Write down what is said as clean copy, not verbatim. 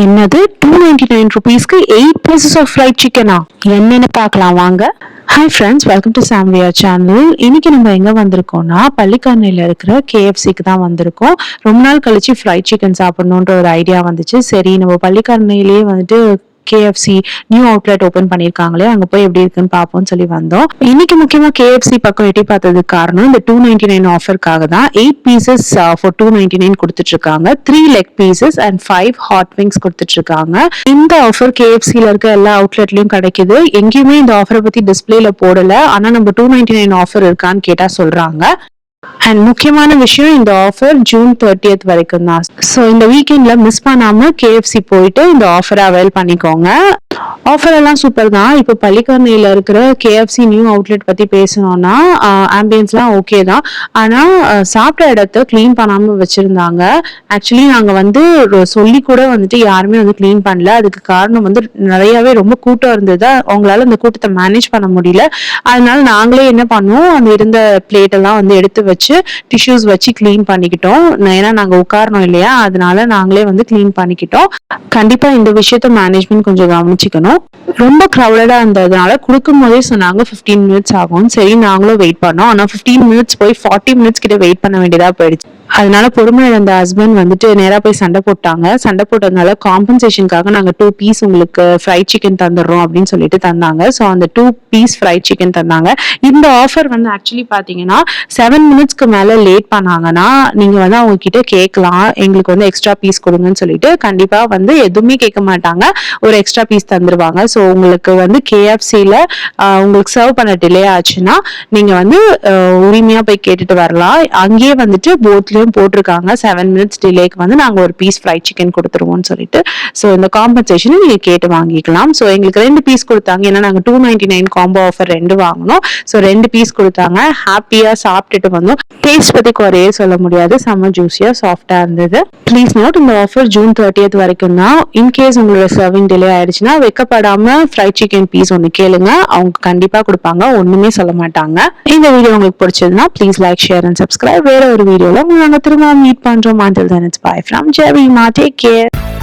என்னது 299 rupeesக்கு 8 pieces of fried chicken-ஆ? என்னன்னு பார்க்கலாம் வாங்க. ஹாய் ஃப்ரெண்ட்ஸ், வெல்கம் டு சாம்லியா சேனல். இன்னைக்கு நம்ம எங்க வந்திருக்கோம்னா பள்ளிக்கரணையில இருக்கிற KFCக்கு தான் வந்திருக்கோம். ரொம்ப நாள் கழிச்சு ஃப்ரைட் சிக்கன் சாப்பிடணுன்ற ஒரு ஐடியா வந்துச்சு. சரி, நம்ம பள்ளிக்கரணையிலேயே வந்துட்டு KFC நியூ அவுட்லெட் ஓபன் பண்ணிருக்காங்களே, அங்க போய் எப்படி இருக்குன்னு பாப்போம்னு சொல்லி வந்தோம். இன்னைக்கு முக்கியமா KFC பக்கம் எட்டி பார்த்ததுக்கு காரணம் இந்த 299 ஆஃபருக்காக தான். 8 பீசஸ் ஃபார் 299 கொடுத்துட்டு இருக்காங்க. 3 leg pieces and 5 hot wings கொடுத்துட்டு இருக்காங்க. இந்த ஆஃபர் KFCல இருக்க எல்லா அவுட்லெட்லயும் கிடைக்குது. எங்கேயுமே இந்த ஆஃபரை பத்தி டிஸ்பிளேல போடல. ஆனா நம்ம 299 ஆஃபர் இருக்கான்னு கேட்டா சொல்றாங்க. அண்ட் முக்கியமான விஷயம், இந்த ஆஃபர் ஜூன் 30th வரைக்கும் தான். ஸோ இந்த வீக்கெண்ட்ல மிஸ் பண்ணாம KFC போயிட்டு இந்த ஆஃபரை அவைல் பண்ணிக்கோங்க. ஆஃபர் எல்லாம் சூப்பர் தான். இப்போ பள்ளிக்கரணையில இருக்கிற KFC நியூ அவுட்லெட் பத்தி பேசணும்னா ஆம்பியன்ஸ்லாம் ஓகே தான். ஆனா சாப்பிட்ட இடத்த கிளீன் பண்ணாம வச்சிருந்தாங்க. ஆக்சுவலி நாங்க வந்து சொல்லி கூட வந்துட்டு யாருமே வந்து கிளீன் பண்ணல. அதுக்கு காரணம் வந்து நிறையவே ரொம்ப கூட்டம் இருந்தது. அவங்களால அந்த கூட்டத்தை மேனேஜ் பண்ண முடியல. அதனால நாங்களே என்ன பண்ணோம், அந்த இருந்த பிளேட் எல்லாம் வந்து எடுத்து வச்சு டிஷ்யூஸ் வச்சு கிளீன் பண்ணிக்கிட்டோம். ஏன்னா நாங்க உட்காரணும் இல்லையா, அதனால நாங்களே வந்து கிளீன் பண்ணிக்கிட்டோம். கண்டிப்பா இந்த விஷயத்த மேனேஜ்மெண்ட் கொஞ்சம் கவனிச்சுக்கணும். ரொம்ப கிரௌடடா இருந்ததுனால கொடுக்கும் போதே சொன்னாங்க 15 மினிட்ஸ் ஆகும். சரி, நாங்களும் வெயிட் பண்ணோம். ஆனா 15 மினிட்ஸ் போய் 40 மினிட்ஸ் கிட்ட வெயிட் பண்ண வேண்டியதா போயிடுச்சு. அதனால பொறுமையா இருந்த ஹஸ்பண்ட் வந்துட்டு நேரா போய் சண்டை போட்டாங்க. சண்டை போட்டதுனால காம்பன்சேஷனுக்காக நாங்க 2 பீஸ் உங்களுக்கு ஃப்ரைட் சிக்கன் தந்துடுறோம் அப்படின்னு சொல்லிட்டு தந்தாங்க. ஸோ அந்த 2 பீஸ் ஃப்ரைட் சிக்கன் தந்தாங்க. இந்த ஆஃபர் வந்து ஆக்சுவலி பாத்தீங்கன்னா 7 மினிட்ஸ்க்கு மேல லேட் பண்ணாங்கன்னா நீங்க வந்து அவங்க கிட்ட கேட்கலாம், எங்களுக்கு வந்து எக்ஸ்ட்ரா பீஸ் கொடுங்கன்னு சொல்லிட்டு. கண்டிப்பா வந்து எதுவுமே கேட்க மாட்டாங்க, ஒரு எக்ஸ்ட்ரா பீஸ் தந்துருவாங்க. ஸோ உங்களுக்கு வந்து KFCல உங்களுக்கு சர்வ் பண்ண டிலே ஆச்சுன்னா நீங்க வந்து உரிமையா போய் கேட்டுட்டு வரலாம். அங்கேயே வந்துட்டு போத்லயும் போட்டிருக்காங்க 7 மினிட்ஸ் டிலேக்கு வந்து நாங்க ஒரு பீஸ் ஃப்ரைட் சிக்கன் கொடுத்துருவோம்னு சொல்லிட்டு. ஸோ இந்த காம்பன்சேஷனை நீங்க கேட்டு வாங்கிக்கலாம். ஸோ எங்களுக்கு 2 பீஸ் கொடுத்தாங்க. ஏன்னா நாங்க 299 காம்போ ஆஃபர் 2 வாங்கணும். ஸோ 2 பீஸ் கொடுத்தாங்க. ஹாப்பியா சாப்பிட்டுட்டு வந்தோம். டேஸ்ட் பத்தி குறையே சொல்ல முடியாது, செம்ம ஜூசியா சாஃப்டா இருந்தது. ப்ளீஸ் நோட், இந்த ஆஃபர் ஜூன் 30th வரைக்கும் தான். இன்கேஸ் உங்களோட சர்விங் டிலே ஆயிடுச்சுன்னா வெக்கப்படாம ஃப்ரைட் சிக்கன் பீஸ் ஒன்று கேளுங்க, அவங்க கண்டிப்பா கொடுப்பாங்க, ஒண்ணுமே சொல்ல மாட்டாங்க. இந்த வீடியோ உங்களுக்கு பிடிச்சதுன்னா please like, share and subscribe. வேற ஒரு வீடியோல நாங்க திரும்ப மீட் பண்றோம். Until then, it's bye from Jerry. Take care.